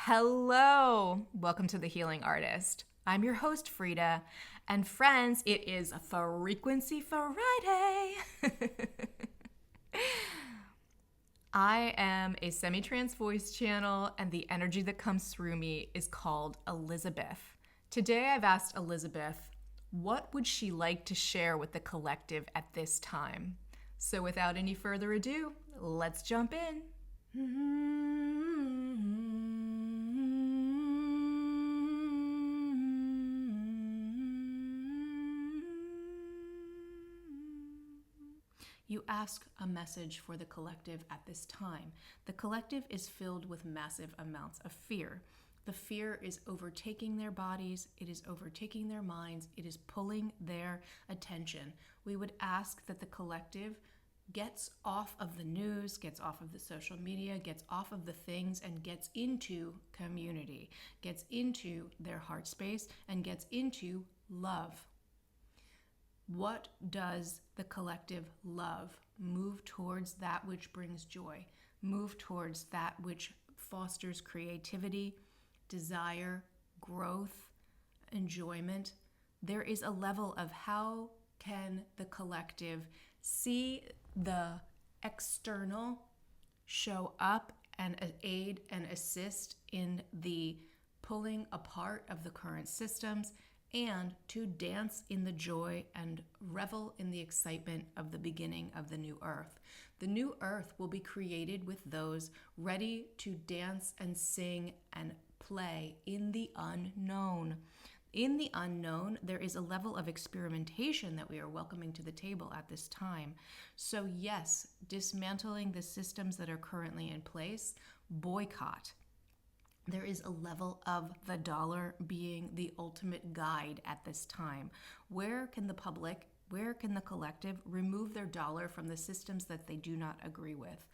Hello, welcome to The Healing Artist. I'm your host, Frida, and friends, it is Frequency Friday. I am a semi-trance voice channel, and the energy that comes through me is called Elisabeth. Today, I've asked Elisabeth, what would she like to share with the collective at this time? So without any further ado, let's jump in. You ask a message for the collective at this time. The collective is filled with massive amounts of fear. The fear is overtaking their bodies, it is overtaking their minds, it is pulling their attention. We would ask that the collective gets off of the news, gets off of the social media, gets off of the things, and gets into community, gets into their heart space, and gets into love. What does the collective love? Move towards that which brings joy. Move towards that which fosters creativity, desire, growth, enjoyment. There is a level of how can the collective see the external show up and aid and assist in the pulling apart of the current systems, and to dance in the joy and revel in the excitement of the beginning of the new earth. The new earth will be created with those ready to dance and sing and play in the unknown. In the unknown, there is a level of experimentation that we are welcoming to the table at this time. So yes, dismantling the systems that are currently in place, boycott. There is a level of the dollar being the ultimate guide at this time. Where can the public, where can the collective remove their dollar from the systems that they do not agree with?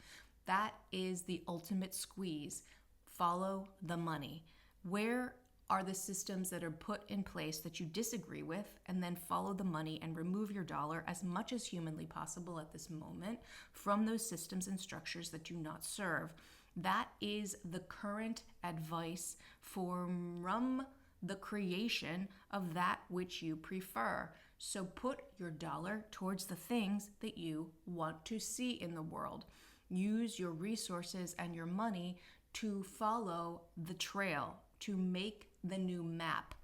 That is the ultimate squeeze. Follow the money. Where are the systems that are put in place that you disagree with, and then follow the money and remove your dollar as much as humanly possible at this moment from those systems and structures that do not serve. That is the current advice from the creation of that which you prefer. So put your dollar towards the things that you want to see in the world. Use your resources and your money to follow the trail, to make the new map.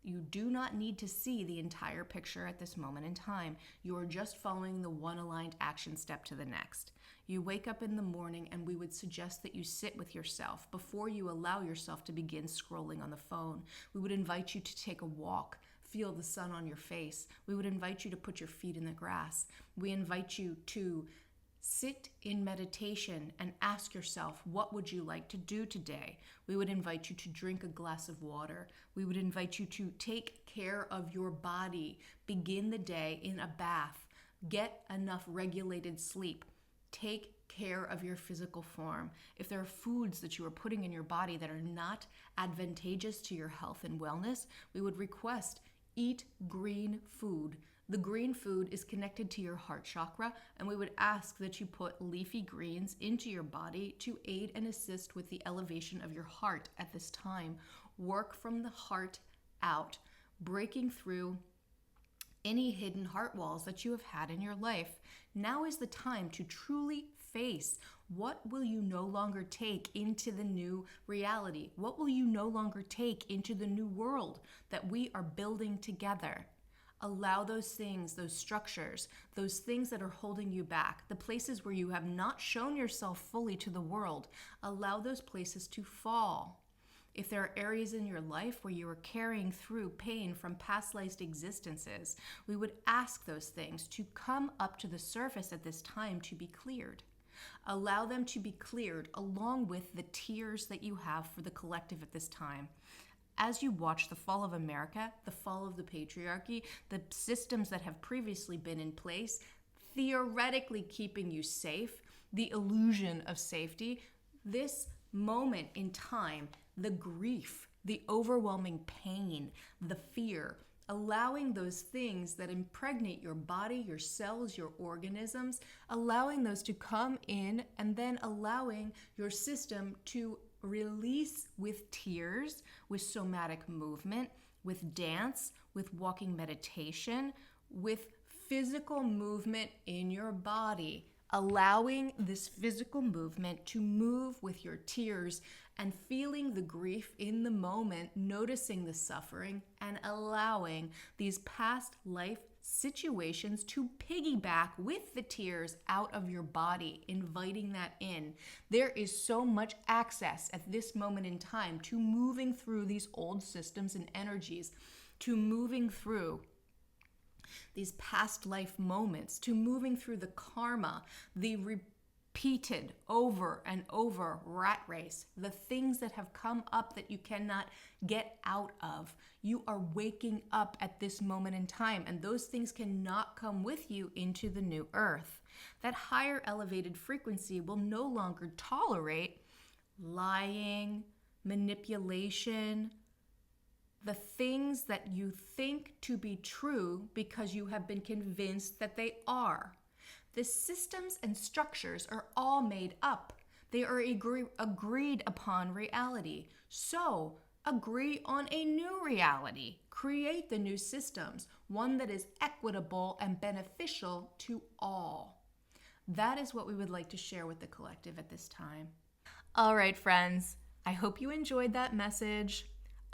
You do not need to see the entire picture at this moment in time. You are just following the one aligned action step to the next. You wake up in the morning, and we would suggest that you sit with yourself before you allow yourself to begin scrolling on the phone. We would invite you to take a walk, feel the sun on your face. We would invite you to put your feet in the grass. We invite you to sit in meditation and ask yourself, what would you like to do today? We would invite you to drink a glass of water. We would invite you to take care of your body. Begin the day in a bath. Get enough regulated sleep. Take care of your physical form. If there are foods that you are putting in your body that are not advantageous to your health and wellness, we would request eat green food. The green food is connected to your heart chakra, and we would ask that you put leafy greens into your body to aid and assist with the elevation of your heart at this time. Work from the heart out, breaking through any hidden heart walls that you have had in your life. Now is the time to truly face what will you no longer take into the new reality? What will you no longer take into the new world that we are building together? Allow those things, those structures, those things that are holding you back, the places where you have not shown yourself fully to the world, allow those places to fall. If there are areas in your life where you are carrying through pain from past life existences, we would ask those things to come up to the surface at this time to be cleared. Allow them to be cleared along with the tears that you have for the collective at this time. As you watch the fall of America, the fall of the patriarchy, the systems that have previously been in place, theoretically keeping you safe, the illusion of safety, this moment in time, the grief, the overwhelming pain, the fear, allowing those things that impregnate your body, your cells, your organisms, allowing those to come in, and then allowing your system to release with tears, with somatic movement, with dance, with walking meditation, with physical movement in your body, allowing this physical movement to move with your tears and feeling the grief in the moment, noticing the suffering, and allowing these past life situations to piggyback with the tears out of your body, inviting that in. There is so much access at this moment in time to moving through these old systems and energies, to moving through these past life moments, to moving through the karma, the repeated over and over rat race, the things that have come up that you cannot get out of. You are waking up at this moment in time, and those things cannot come with you into the new earth. That higher elevated frequency will no longer tolerate lying, manipulation, the things that you think to be true because you have been convinced that they are. The systems and structures are all made up. They are agreed upon reality. So, agree on a new reality. Create the new systems, one that is equitable and beneficial to all. That is what we would like to share with the collective at this time. All right, friends, I hope you enjoyed that message.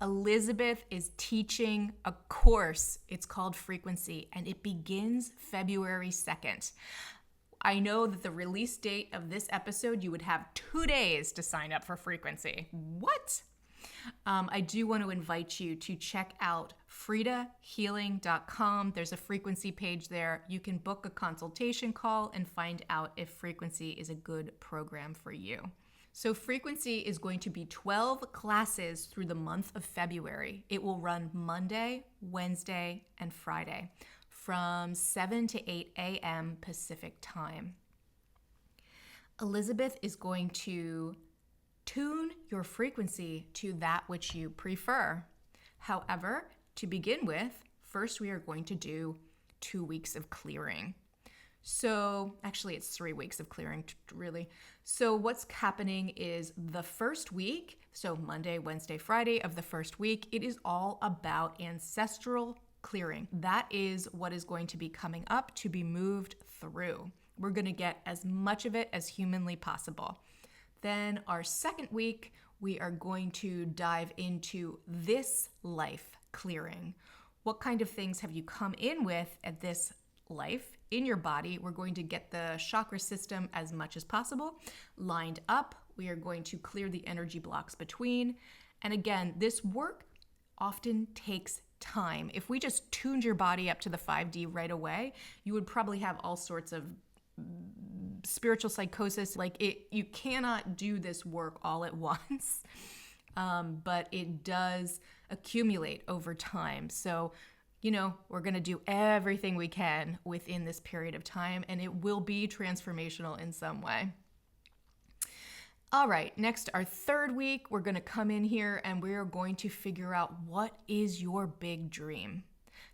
Elisabeth is teaching a course. It's called Frequency, and it begins February 2nd. I know that the release date of this episode, you would have 2 days to sign up for Frequency. What? I do want to invite you to check out fridahealing.com. There's a Frequency page there. You can book a consultation call and find out if Frequency is a good program for you. So Frequency is going to be 12 classes through the month of February. It will run Monday, Wednesday, and Friday from 7 to 8 a.m. Pacific time. Elisabeth is going to tune your frequency to that which you prefer. However, to begin with, first we are going to do 2 weeks of clearing. So actually it's 3 weeks of clearing, really. So what's happening is the first week, so Monday, Wednesday, Friday of the first week, it is all about ancestral clearing. That is what is going to be coming up to be moved through. We're going to get as much of it as humanly possible. Then our second week, we are going to dive into this life clearing. What kind of things have you come in with at this life in your body? We're going to get the chakra system as much as possible lined up. We are going to clear the energy blocks between. And again, this work often takes time. If we just tuned your body up to the 5D right away, you would probably have all sorts of spiritual psychosis. You cannot do this work all at once, but it does accumulate over time. So, we're going to do everything we can within this period of time, and it will be transformational in some way. All right, next, our third week, we're going to come in here and we're going to figure out what is your big dream.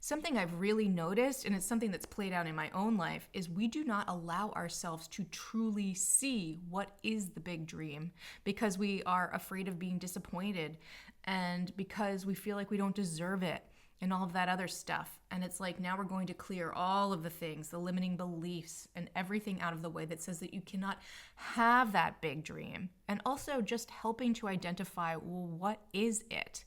Something I've really noticed, and it's something that's played out in my own life, is we do not allow ourselves to truly see what is the big dream because we are afraid of being disappointed and because we feel like we don't deserve it and all of that other stuff. And it's like now we're going to clear all of the things, the limiting beliefs and everything out of the way that says that you cannot have that big dream. And also just helping to identify, well, what is it?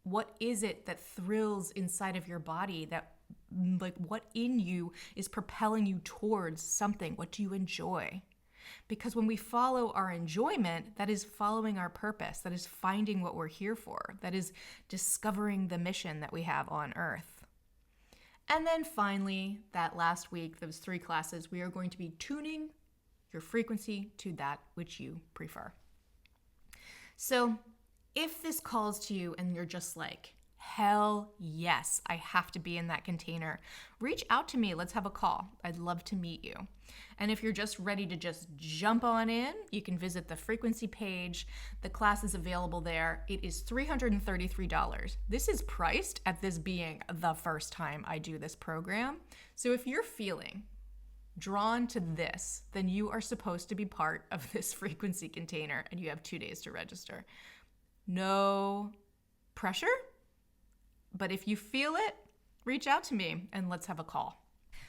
What is it that thrills inside of your body, that what in you is propelling you towards something? What do you enjoy? Because when we follow our enjoyment, that is following our purpose, that is finding what we're here for, that is discovering the mission that we have on earth. And then finally, that last week, those 3 classes, we are going to be tuning your frequency to that which you prefer. So if this calls to you and you're just like, hell yes, I have to be in that container, reach out to me. Let's have a call. I'd love to meet you. And if you're just ready to just jump on in, you can visit the frequency page. The class is available there. It is $333. This is priced at this being the first time I do this program. So if you're feeling drawn to this, then you are supposed to be part of this frequency container and you have 2 days to register. No pressure, but if you feel it, reach out to me and let's have a call.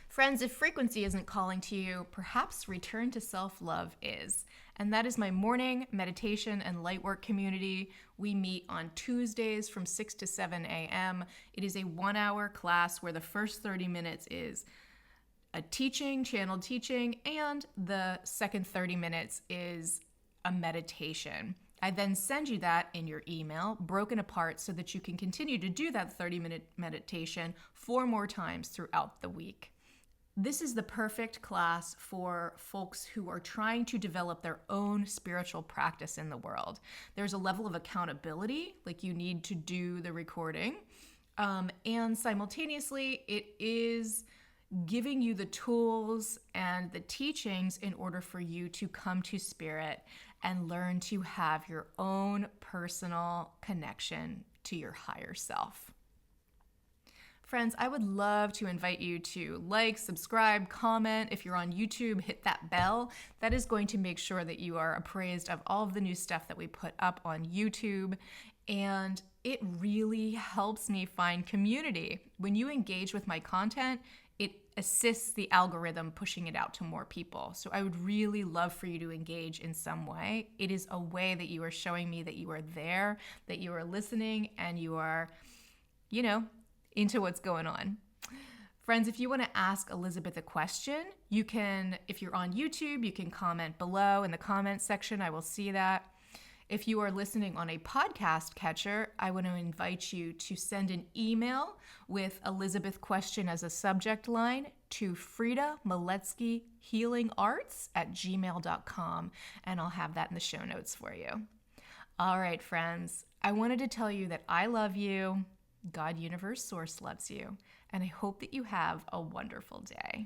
Friends, if frequency isn't calling to you, perhaps return to self-love is. And that is my morning meditation and light work community. We meet on Tuesdays from 6 to 7 a.m. It is a 1-hour class where the first 30 minutes is a teaching, channeled teaching, and the second 30 minutes is a meditation. I then send you that in your email, broken apart, so that you can continue to do that 30-minute meditation 4 more times throughout the week. This is the perfect class for folks who are trying to develop their own spiritual practice in the world. There's a level of accountability, like you need to do the recording, and simultaneously it is giving you the tools and the teachings in order for you to come to spirit and learn to have your own personal connection to your higher self. Friends, I would love to invite you to like, subscribe, comment. If you're on YouTube, hit that bell. That is going to make sure that you are appraised of all of the new stuff that we put up on YouTube. And it really helps me find community. When you engage with my content, it assists the algorithm pushing it out to more people. So I would really love for you to engage in some way. It is a way that you are showing me that you are there, that you are listening, and you are, into what's going on. Friends, if you want to ask Elisabeth a question, you can, if you're on YouTube, you can comment below in the comments section. I will see that. If you are listening on a podcast catcher, I want to invite you to send an email with Elisabeth question as a subject line to fridamaletskyhealingarts@gmail.com, and I'll have that in the show notes for you. All right, friends, I wanted to tell you that I love you. God, Universe, Source loves you, and I hope that you have a wonderful day.